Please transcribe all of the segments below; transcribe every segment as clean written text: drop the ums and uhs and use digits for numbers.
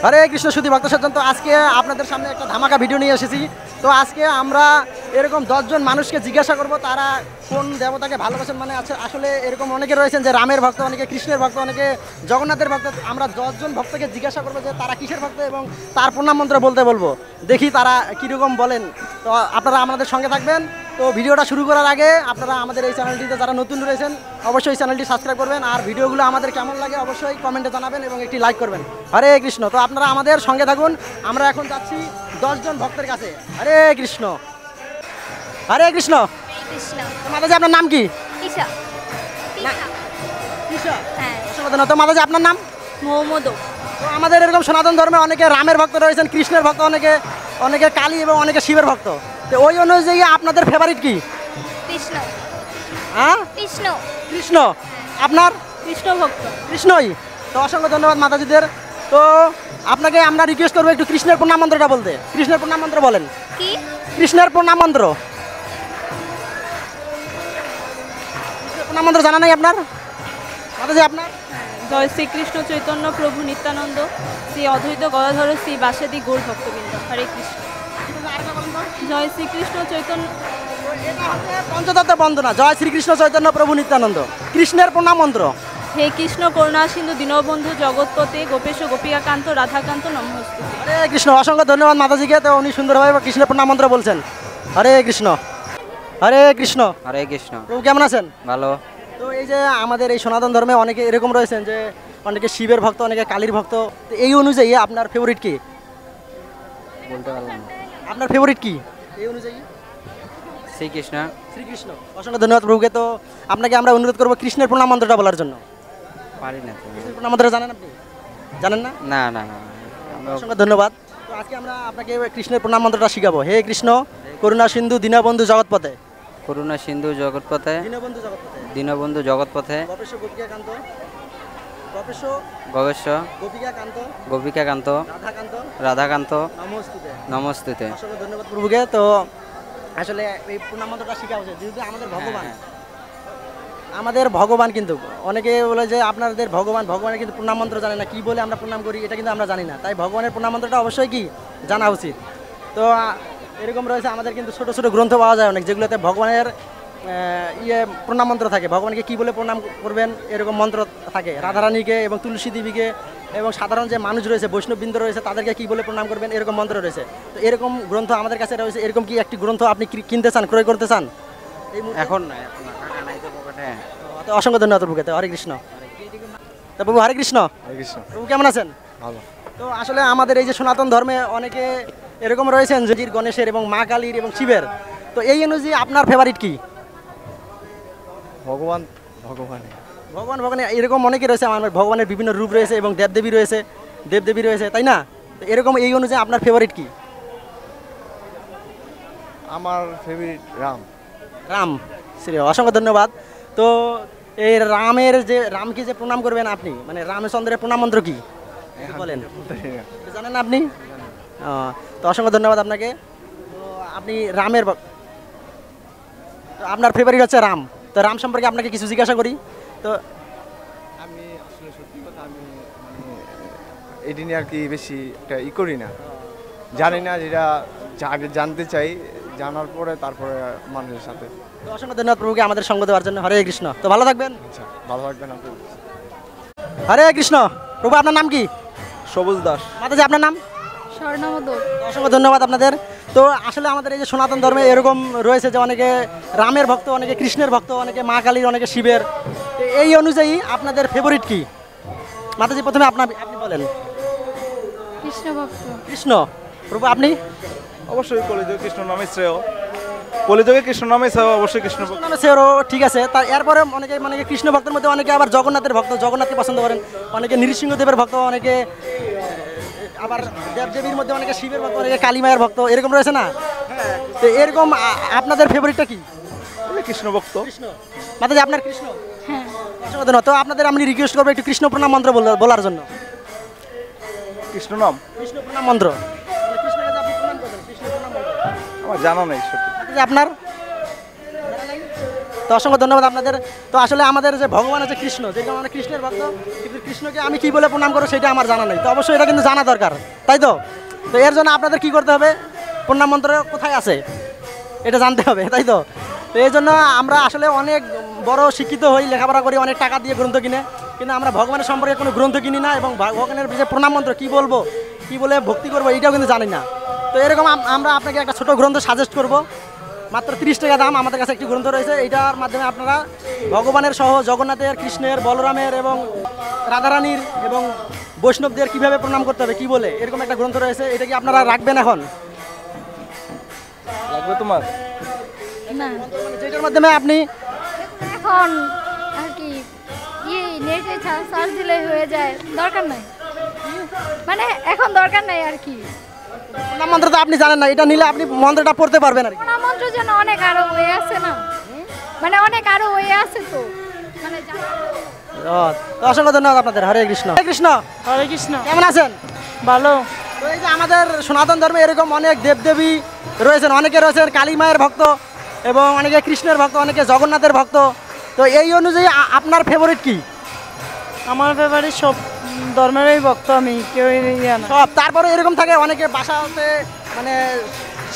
হরে কৃষ্ণ সুধী ভক্ত সজ্জন। তো আজকে আপনাদের সামনে একটা ধামাকা ভিডিও নিয়ে এসেছি। তো আজকে আমরা এরকম 10 জন মানুষকে জিজ্ঞাসা করব তারা কোন দেবতাকে ভালোবাসেন। মানে আসলে এরকম অনেকে রয়েছেন যে রামের ভক্ত, অনেকে কৃষ্ণের ভক্ত, অনেকে জগন্নাথের ভক্ত। আমরা 10 জন ভক্তকে জিজ্ঞাসা করবো যে তারা কিসের ভক্ত এবং তার প্রণাম মন্ত্র বলতে বলবো, দেখি তারা কীরকম বলেন। তো আপনারা আমাদের সঙ্গে থাকবেন। তো ভিডিওটা শুরু করার আগে আপনারা আমাদের এই চ্যানেলটিতে যারা নতুন রয়েছেন অবশ্যই চ্যানেলটি সাবস্ক্রাইব করবেন, আর ভিডিওগুলো আমাদের কেমন লাগে অবশ্যই কমেন্টে জানাবেন এবং একটি লাইক করবেন। হরে কৃষ্ণ। তো আপনারা আমাদের সঙ্গে থাকুন। আমরা এখন যাচ্ছি 10 জন ভক্তের কাছে। হরে কৃষ্ণ, হরে কৃষ্ণ। মাতাজি আপনার নাম কি? ঈশা। ঈশা। হ্যাঁ। তো মাতাজি আপনার নাম? মোহাম্মদ। তো আমাদের এরকম সনাতন ধর্মে অনেকে রামের ভক্ত রয়েছেন, কৃষ্ণের ভক্ত, অনেকে কালী এবং অনেকে শিবের ভক্ত। তো ওই অনুযায়ী আপনাদের ফেভারিট কি? কৃষ্ণ। হ্যাঁ, কৃষ্ণ। কৃষ্ণ। আপনার? কৃষ্ণ ভক্ত। কৃষ্ণই। তো অসংখ্য ধন্যবাদ মাতাজিদের। তো আপনাকে আমরা রিকোয়েস্ট করবো একটু কৃষ্ণের প্রণাম মন্ত্রটা বলতে। কৃষ্ণের প্রণাম মন্ত্র বলেন। কি? কৃষ্ণের প্রণাম মন্ত্র। কৃষ্ণের প্রণাম মন্ত্র জানা নাই আপনার? মাতাজি আপনার? জয় শ্রীকৃষ্ণ চৈতন্য প্রভু নিত্যানন্দ, শ্রী অদ্বৈত গদাধর শ্রী বাসাদি গৌর ভক্তবৃন্দ, হরে কৃষ্ণ। জয় শ্রীকৃষ্ণ চৈতন্য। এটা হচ্ছে পঞ্চতত্ত্ব বন্দনা। জয় শ্রীকৃষ্ণ চৈতন্য প্রভু নিত্যানন্দ। কৃষ্ণের প্রণাম মন্ত্র। হে কৃষ্ণ করুণা সিন্ধু দীনবন্ধু জগৎপতে গোপেশ গোপিকাকান্ত রাধাকান্ত নমস্তুতে। হরে কৃষ্ণ। অসংখ্য ধন্যবাদ মাতাজিকে। তো উনি সুন্দরভাবে কৃষ্ণের প্রণাম মন্ত্র বলছেন। হরে কৃষ্ণ, হরে কৃষ্ণ। হরে কৃষ্ণ। প্রভু কেমন আছেন? ভালো। তো এই যে আমাদের এই সনাতন ধর্মে অনেকে এরকম রয়েছেন যে অনেকে শিবের ভক্ত, অনেকে কালীর ভক্ত। তো এই অনুযায়ী আপনার ফেভারিট কি? বলতে পারলাম না। আপনার ফেভারিট কি এই অনুযায়ী? শ্রীকৃষ্ণ। শ্রীকৃষ্ণ। অসংখ্য ধন্যবাদ প্রভুকে। তো আপনাকে আমরা অনুরোধ করবো কৃষ্ণের প্রণাম মন্ত্রটা বলার জন্য। পারি না তো। কৃষ্ণের প্রণাম মন্ত্রটা জানেন আপনি? জানেন না? না না না। অসংখ্য ধন্যবাদ। তো আজকে আমরা আপনাকে কৃষ্ণের প্রণাম মন্ত্রটা শিখাবো। হে কৃষ্ণ করুণা সিন্ধু দীনবন্ধু জগৎপথে। করুণা সিন্ধু জগৎপথে। দীনবন্ধু জগৎপথে। দীনবন্ধু জগৎপথে। গোপেশ গোপিকাকান্ত। গোপেশ গবেশ্য গোপিকাকান্ত। গোপিকাকান্ত রাধাকান্ত। রাধাকান্ত নমস্তুতে। নমস্তুতে। অসংখ্য ধন্যবাদ প্রভুকে। তো আসলে এই প্রণাম মন্ত্রটা শিখা উচিত, যেহেতু আমাদের ভগবান। আমাদের ভগবান কিন্তু অনেকে বলে যে আপনাদের ভগবানের কিন্তু প্রণাম মন্ত্র জানে না, কি বলে আমরা প্রণাম করি এটা কিন্তু আমরা জানি না। তাই ভগবানের প্রণাম মন্ত্রটা অবশ্যই কি জানা উচিত। তো এরকম রয়েছে আমাদের কিন্তু ছোট ছোট গ্রন্থ পাওয়া যায় অনেক, যেগুলোতে ভগবানের প্রণাম মন্ত্র থাকে। ভগবানকে কি বলে প্রণাম করবেন এরকম মন্ত্র থাকে। রাধারানীকে এবং তুলসী দেবীকে এবং সাধারণ যে মানুষ রয়েছে বৈষ্ণববৃন্দ রয়েছে তাদেরকে কি বলে প্রণাম করবেন এরকম মন্ত্র রয়েছে। তো এরকম গ্রন্থ আমাদের কাছে রয়েছে। এরকম কি একটি গ্রন্থ আপনি কিনতে চান, ক্রয় করতে চান? এখন না, এখন না, টাকা নাই তো পকেটে। তো অসংখ্য ধন্যবাদ প্রভুকে। হরে কৃষ্ণ। তো প্রভু হরে কৃষ্ণ। হরে কৃষ্ণ। প্রভু কেমন আছেন? ভালো। তো আসলে আমাদের এই যে সনাতন ধর্মে অনেকে এরকম রয়েছেন যে গণেশের এবং মা কালীর এবং শিবের। তো এই অনুযায়ী আপনার ফেভারিট কি? ভগবান ভগবান এরকম অনেকে রয়েছে। আমার ভগবানের বিভিন্ন রূপ রয়েছে এবং দেবদেবী রয়েছে, তাই না? তো এরকম এই অনুযায়ী আপনার ফেভারিট কি? আমার ফেভারিট রাম। রাম। শ্রী অসংখ্য ধন্যবাদ। তো এই রামকে যে প্রণাম করবেন আপনি, মানে রামচন্দ্রের প্রণাম মন্ত্র কি বলেন? জানেন না আপনি? তো অসংখ্য ধন্যবাদ আপনাকে। তো আপনি রামের আপনার ফেভারিট হচ্ছে রাম। তো রাম সম্পর্কে আপনাকে কিছু জিজ্ঞাসা করি। তো আমি আসলে সত্যি কথা আমি এটি নিয়ে আর কি বেশি একটা করি না, জানি না, যেটা আগে জানতে চাই, জানার পরে তারপরে মানুষের সাথে। তো অসংখ্য ধন্যবাদ প্রভুকে আমাদের সঙ্গ দেওয়ার জন্য। হরে কৃষ্ণ। তো ভালো থাকবেন। আচ্ছা, ভালো থাকবেন আপনি। হরে কৃষ্ণ। প্রভু আপনার নাম কি? সবুজ দাস। মাতাজি আপনার নাম? স্বর্ণমোদক। অসংখ্য ধন্যবাদ আপনাদের। তো আসলে আমাদের এই যে সনাতন ধর্মে এরকম রয়েছে যে অনেকে রামের ভক্ত, অনেকে কৃষ্ণের ভক্ত, অনেকে মা কালীর, অনেকে শিবের। এই অনুযায়ী আপনাদের ফেভারিট কি? মাতাজি প্রথমে আপনি বলেন। কৃষ্ণ ভক্ত। কৃষ্ণ। প্রভু আপনি? অবশ্যই কলিযুগে কৃষ্ণ নামে শ্রেয়। কলিযুগে কৃষ্ণ নামে শ্রেয়, অবশ্যই কৃষ্ণ ভক্ত। নামে সেরও ঠিক আছে। তার এরপরে অনেকে কৃষ্ণ ভক্তের মধ্যে অনেকে আবার জগন্নাথের ভক্ত, জগন্নাথকে পছন্দ করেন। অনেকে নৃসিংহদেবের ভক্ত, অনেকে আবার দেবদেবীর মধ্যে অনেকে শিবের ভক্ত, অনেকে কালী মায়ের ভক্ত, এরকম রয়েছে না? তো এরকম আপনাদের ফেভারিটটা কি? কৃষ্ণ ভক্ত। কৃষ্ণ। মাতাজি আপনার কৃষ্ণ? হ্যাঁ। অসংখ্য ধন্যবাদ। তো আপনাদের আমি রিকোয়েস্ট করবো একটু কৃষ্ণ প্রণাম মন্ত্র বলার জন্য। কৃষ্ণ নাম? কৃষ্ণ প্রণাম মন্ত্র। কৃষ্ণকে যে আপনি প্রণাম করবেন, কৃষ্ণ প্রণাম মন্ত্র। আমার জানা নেই সত্যি। মাতাজি আপনার? তো অসংখ্য ধন্যবাদ আপনাদের। তো আসলে আমাদের যে ভগবান আছে কৃষ্ণ, যেরকম আমরা কৃষ্ণের ভক্ত, কিন্তু কৃষ্ণকে আমি কি বলে প্রণাম করবো সেটা আমার জানা নেই। তো অবশ্যই এটা কিন্তু জানা দরকার, তাই তো? তো এর জন্য আপনাদের কি করতে হবে, প্রণাম মন্ত্র কোথায় আছে এটা জানতে হবে, তাই তো? তো এই জন্য আমরা আসলে অনেক বড় শিক্ষিত হই, লেখাপড়া করি, অনেক টাকা দিয়ে গ্রন্থ কিনে, কিন্তু আমরা ভগবানের সম্পর্কে কোনো গ্রন্থ কিনি না, এবং ভগবানের যে প্রণাম মন্ত্র কী বলবো, কী বলে ভক্তি করবো এটাও কিন্তু জানি না। তো এরকম আমরা আপনাকে একটা ছোট গ্রন্থ সাজেস্ট করব, মাত্র 30 টাকা দাম। আমাদের কাছে একটি গ্রন্থ রয়েছে, এইটার মাধ্যমে আপনারা ভগবানের সহ জগন্নাথের, কৃষ্ণের, বলরামের এবং রাধারানীর এবং বৈষ্ণবদের কীভাবে প্রণাম করতে হবে, কী বলে, এরকম একটা গ্রন্থ রয়েছে। এটা কি আপনারা রাখবেন এখন? লাগবে তোমার? না যেটার মাধ্যমে আপনি এখন আর কি নেটে সার্চ দিলে হয়ে যায়, দরকার নাই, মানে এখন দরকার নাই আর কি। প্রণাম মন্ত্র তো আপনি জানেন না, এটা নিলে আপনি মন্ত্রটা পড়তে পারবেন আর কি। প্রণাম মন্ত্র যেন অনেক আরো হয়ে আছে না, মানে অনেক আরো হয়ে আছে, তো মানে তো অসংখ্য ধন্যবাদ আপনাদের। হরে কৃষ্ণ। হরে কৃষ্ণ। হরে কৃষ্ণ। কেমন আছেন? ভালো। তো এই যে আমাদের সনাতন ধর্মে এরকম অনেক দেবদেবী রয়েছেন, অনেকে রয়েছেন কালী মায়ের ভক্ত, এবং অনেকে কৃষ্ণের ভক্ত, অনেকে জগন্নাথের ভক্ত। তো এই অনুযায়ী আপনার ফেভারিট কি? আমার ফেভারিট সব ধর্মেরই ভক্ত আমি, কেউ না। সব। তারপরে এরকম থাকে অনেকে বাসাতে মানে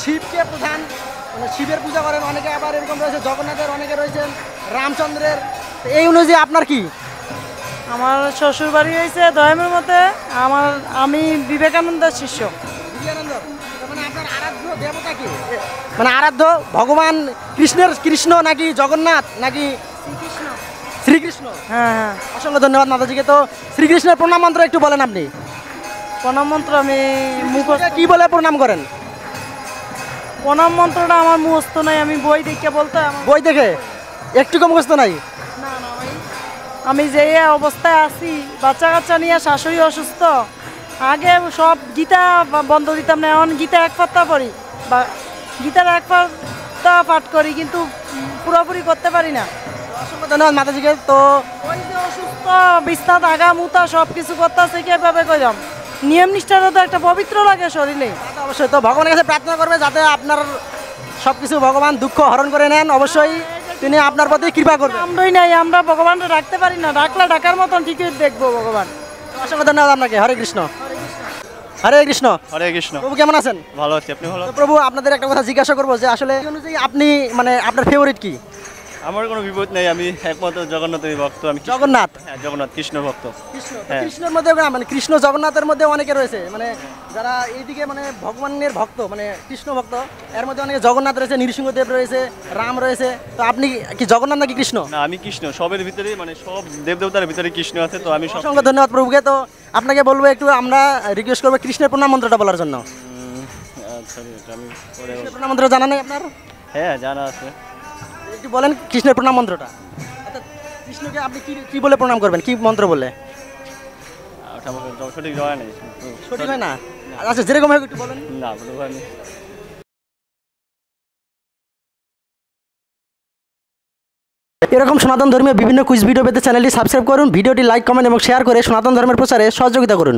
শিবকে প্রধান, মানে শিবের পূজা করেন, অনেকে আবার এরকম রয়েছে জগন্নাথের, অনেকে রয়েছেন রামচন্দ্রের। তো এই অনুযায়ী আপনার কি? আমার শ্বশুর বাড়ি হয়েছে দয়ামের মধ্যে, আমি বিবেকানন্দের শিষ্য। বিবেকানন্দ। মানে আপনার আরাধ্য দেবতা কি? মানে আরাধ্য ভগবান কৃষ্ণ নাকি জগন্নাথ নাকি শ্রীকৃষ্ণ? হ্যাঁ হ্যাঁ। অসংখ্য ধন্যবাদ মাতাজিকে। তো শ্রীকৃষ্ণের প্রণাম মন্ত্র একটু বলেন আপনি। প্রণাম মন্ত্র আমি মুখস্থ। কি বলে প্রণাম করেন? প্রণাম মন্ত্রটা আমার মুখস্থ নাই, আমি বই দেখে বলতে বই দেখে? একটু মুখস্থ নাই? আমি যে অবস্থায় আছি, বাচ্চা কাচ্চা নিয়ে, শাশুড়ি অসুস্থ, আগে সব গীতা বন্ধ দিতাম না, এখন গীতা এক পাতা পড়ি, বা গীতার এক পাতা পাঠ করি, কিন্তু পুরোপুরি করতে পারি না। অসংখ্য ধন্যবাদ মাতাজিকে। তো ওই যে অসুস্থ, বিছনাত আগা মুতা সব কিছু করতেছে, কীভাবে কইলাম, নিয়ম নিষ্ঠাটা তো একটা পবিত্র লাগে শরীরে। অবশ্যই তো ভগবানের কাছে প্রার্থনা করবে যাতে আপনার সব কিছু ভগবান দুঃখ হরণ করে নেন, অবশ্যই তিনি আপনার প্রতি কৃপা করবেন। আমরাই নাই, আমরা ভগবানকে ডাকতে পারি না, ডাকলে ডাকার মতন ঠিকই দেখবো ভগবান। অসংখ্য ধন্যবাদ আপনাকে। হরে কৃষ্ণ। হরে কৃষ্ণ। হরে কৃষ্ণ। প্রভু কেমন আছেন? ভালো আছি, আপনি ভালো? তো প্রভু আপনাদের একটা কথা জিজ্ঞাসা করবো যে আসলে এই অনুযায়ী আপনি মানে আপনার ফেভারিট কি? আমার কোনো বিপদ নেই, আমি একমাত্র জগন্নাথের ভক্ত। আমি জগন্নাথ। হ্যাঁ, জগন্নাথ কৃষ্ণ ভক্ত। কৃষ্ণ। তো হ্যাঁ। কৃষ্ণের মধ্যে মানে কৃষ্ণ জগন্নাথের মধ্যে অনেকে রয়েছে, মানে যারা এইদিকে মানে ভগবানের ভক্ত, মানে কৃষ্ণ ভক্ত, এর মধ্যে অনেকে জগন্নাথ রয়েছে, নৃসিংহদেব রয়েছে, রাম রয়েছে। তো আপনি কি জগন্নাথ নাকি কৃষ্ণ? না, আমি কৃষ্ণ। সবের ভিতরে, মানে সব দেবদেবতার ভিতরে কৃষ্ণ আছে, তো আমি সব। অসংখ্য ধন্যবাদ প্রভুকে। তো আপনাকে বলবো একটু আমরা রিকোয়েস্ট করবো কৃষ্ণের প্রণাম মন্ত্রটা বলার জন্য। আচ্ছা, এটা আমি পরে। কৃষ্ণের প্রণাম মন্ত্র জানা নেই আপনার? হ্যাঁ, জানা আছে। একটু বলেন কৃষ্ণের প্রণাম মন্ত্রটা। অর্থাৎ কৃষ্ণকে আপনি কি কি বলে প্রণাম করবেন, কি মন্ত্র বলে? ওটা আমার সঠিক জানা নেই। সঠিক হয় না? আচ্ছা, যেরকম হয় একটু বলেন। না, বলতে পারিনি। এরকম সনাতন ধর্মীয় বিভিন্ন কুইজ ভিডিও পেতে চ্যানেলটি সাবস্ক্রাইব করুন, ভিডিওটি লাইক, কমেন্ট এবং শেয়ার করে সনাতন ধর্মের প্রচারে সহযোগিতা করুন।